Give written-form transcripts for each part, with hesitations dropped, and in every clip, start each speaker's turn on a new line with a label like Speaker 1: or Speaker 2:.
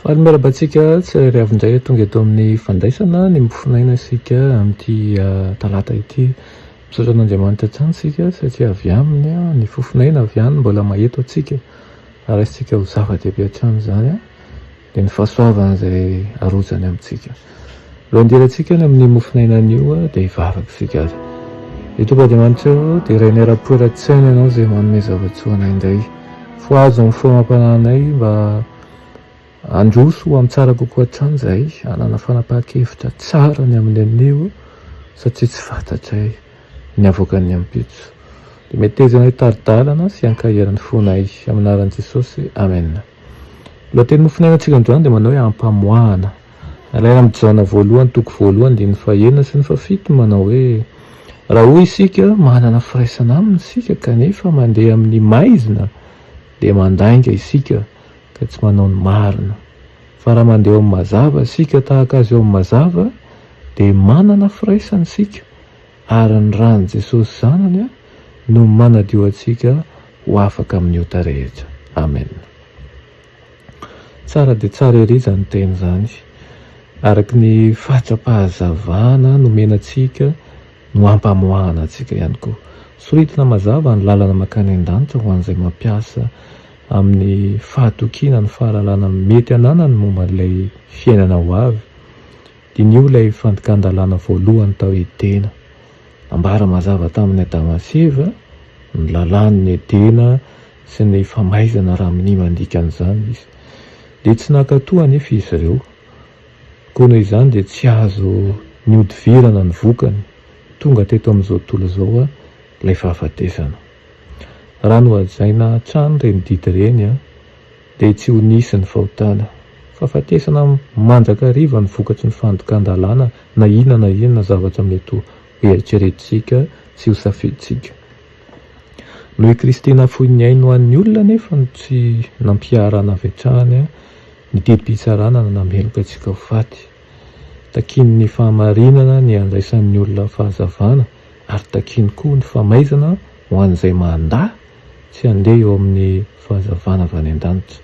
Speaker 1: Fahalimerabantsika tsy ry avindray tonga eto amin'ny fandraisana ny mifinaina isika amin'ity talata ity. Misaotra an'Andriamanitra trano sika satria avy aminy ny fofinaina avy any mbola maheto atsika ary isika ho zava-dehibe hatrany zany dia ny fahasoavana izay arojany amintsika. Aloha andirantsika ny amin'ny mofinainan'io dia hivavaka isika azy. Tompoandriamanitra dia iray ny ara-poeran-tsaina ianao izay manome zava-tsoanay indray. Foazo ny foamampananay mba androso amin'ny tsara kokoa hatrany izay hanana fanapahan-kevitra tsara ny amin'ny anio satria tsy fantatray ny avoakan'ny ampitso. Dia metezana hitaridalana sy hankahiran'ny fonay aminaran'i Jesosy. Amen. Lohateny mofinainantsika androany dia manao hoe ampamoahana. Alaina amin'ny Jaona voalohany toko voalohany dia ny fahaenina sy ny fafito manao hoe raha hoy isika manana firaisana aminy isika kanefa mandeha amin'ny maizina dia mandainga isika ka tsy manao ny marina. Fa raha mandeha amin'ny mazava isika tahaka azy eo amin'ny mazava dia manana firaisana isika ary ny ran'i Jesosy zanany no manadio antsika ho afaka amin'io rehetra. Amen. Tsara dia tsara ery izany teny izany. Araky ny fahatra-pahazavana nomenantsika no ampamoahana antsika ihany koa. Soritina mazava ny lalana mankany an-danitra ho an'izay mampiasa amin'ny fahatokiana ny fahalalana mety ananany momba n'ilay fiainana ho avy. Dinio ilay fandekan-dalàna voalohany tao Edena. Ambara mazava tamin'ny Adama sy Eva ny lalàn'ny Edena sy ny famaizana raha amin'ny mandikan'izany izy. Dia tsy nankatoa anefa izy ireo. Koa noho izany dia tsy azo niodivirana ny vokany. Tonga teto amin'izao tontolo izao ilay fahafatesana. Raha nohajaina hatrany ireny didy ireny dia tsy ho nisy ny fahotana. Fahafatesana manjakariva ny vokatry ny fandekan-dalàna na inona zavatra mety ho eritreretintsika sy ho safidintsika. Noho Kristy nafoiny ainy ho an'ny olona nefa no tsy nampiarana avy hatrany ny didim-pitsarana nameloka antsika ho faty. Takiny ny fahamarinana ny andraisan'ny olona fahazavana ary takiny koa ny famaizana ho an'izay mandahy tsy handeha eo amin'ny fahazavana avy any an-danitra.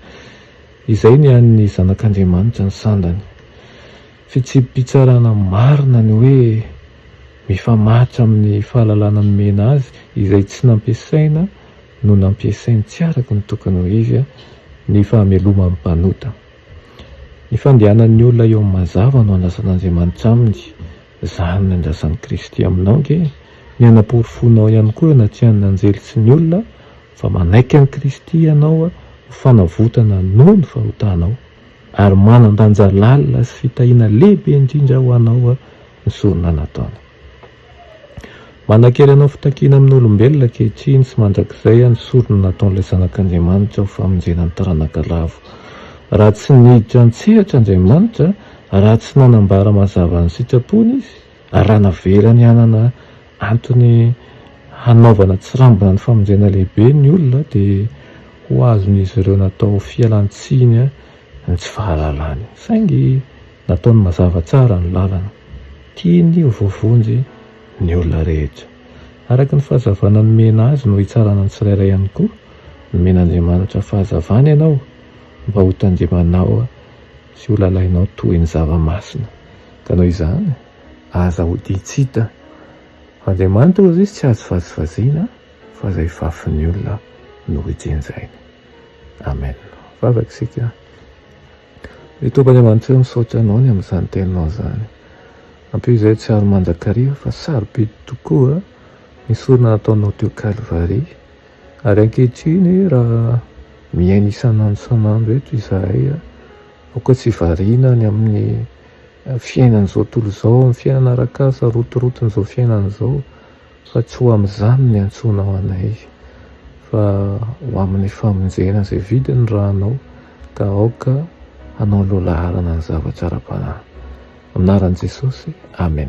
Speaker 1: Izay ny an'ny zanak'Andriamanitra ny sandany. Fitsipitsarana marina ny hoe mifamatra amin'ny fahalalana nomena azy izay tsy nampiasaina no nampiasainy tsy araka ny tokony ho izy ny fahameloma amin'ny mpanota. Ny fandehanan'ny olona eo amin'ny mazava no andrasan'Andriamanitra aminy. Izany ny andrasan'i Kristy aminao nge. Ny anam-porofonao ihany koa anatrian'ny anjely sy ny olona fa manaiky an'i Kristy ianao ho fanavotana noho ny fahotanao ary manan-danja lalina sy fitahiana lehibe indrindra ho anao ny sorona nataony. Manan-kely anao fitakiana amin'ny olombelona ankehitriny sy mandrakizay ny sorona nataon'ilay zanak'Andriamanitra ho famonjena ny taranaka lavo. Raha tsy niditra an-tsehatra Andriamanitra, raha tsy nanambara mazava ny sitrapony izy, raha naverany hanana antony hanaovana tsirambina ny famonjena lehibe ny olona dia ho azon'izy ireo natao fialan-tsiny ny tsy fahalalany. Saingy nataony mazava tsara ny lalana. Tiany ho voavonjy ny olona rehetra. Araka ny fahazavana nomena azy no hitsarana ny tsirairay ihany koa. Nomen'Andriamanitra fahazavana ianao mba ho tandremanao sy ho lalainao toy ny zava-masina. Ka noho izany aza ho ditsita. Andriamanitra ozy izy tsy azo fazifaziana fa izay vafin'ny olona no hijenjainy. Amen. Vavaka isika. Ny Tompoandriamanitra misaotra anao ny amin'izany teninao izany. Ampio izay tsy ary manjakariva fa sarobidy tokoa ny sorona nataonao teo Kalvari. Ary ankehitriny raha miaina isan'andro eto izahay aoka tsy variana ny amin'ny fiainan'izao tontolo izao, amin'ny fiainana arak'asa rotoroton'izao fiainan'izao fa tsy ho amin'izany ny antsonao anay fa ho amin'ny famonjena izay vidiny rahanao ka aoka hanao lohalarana ny zavatra ara-panahy. Aminaran'i Jesosy. Amen.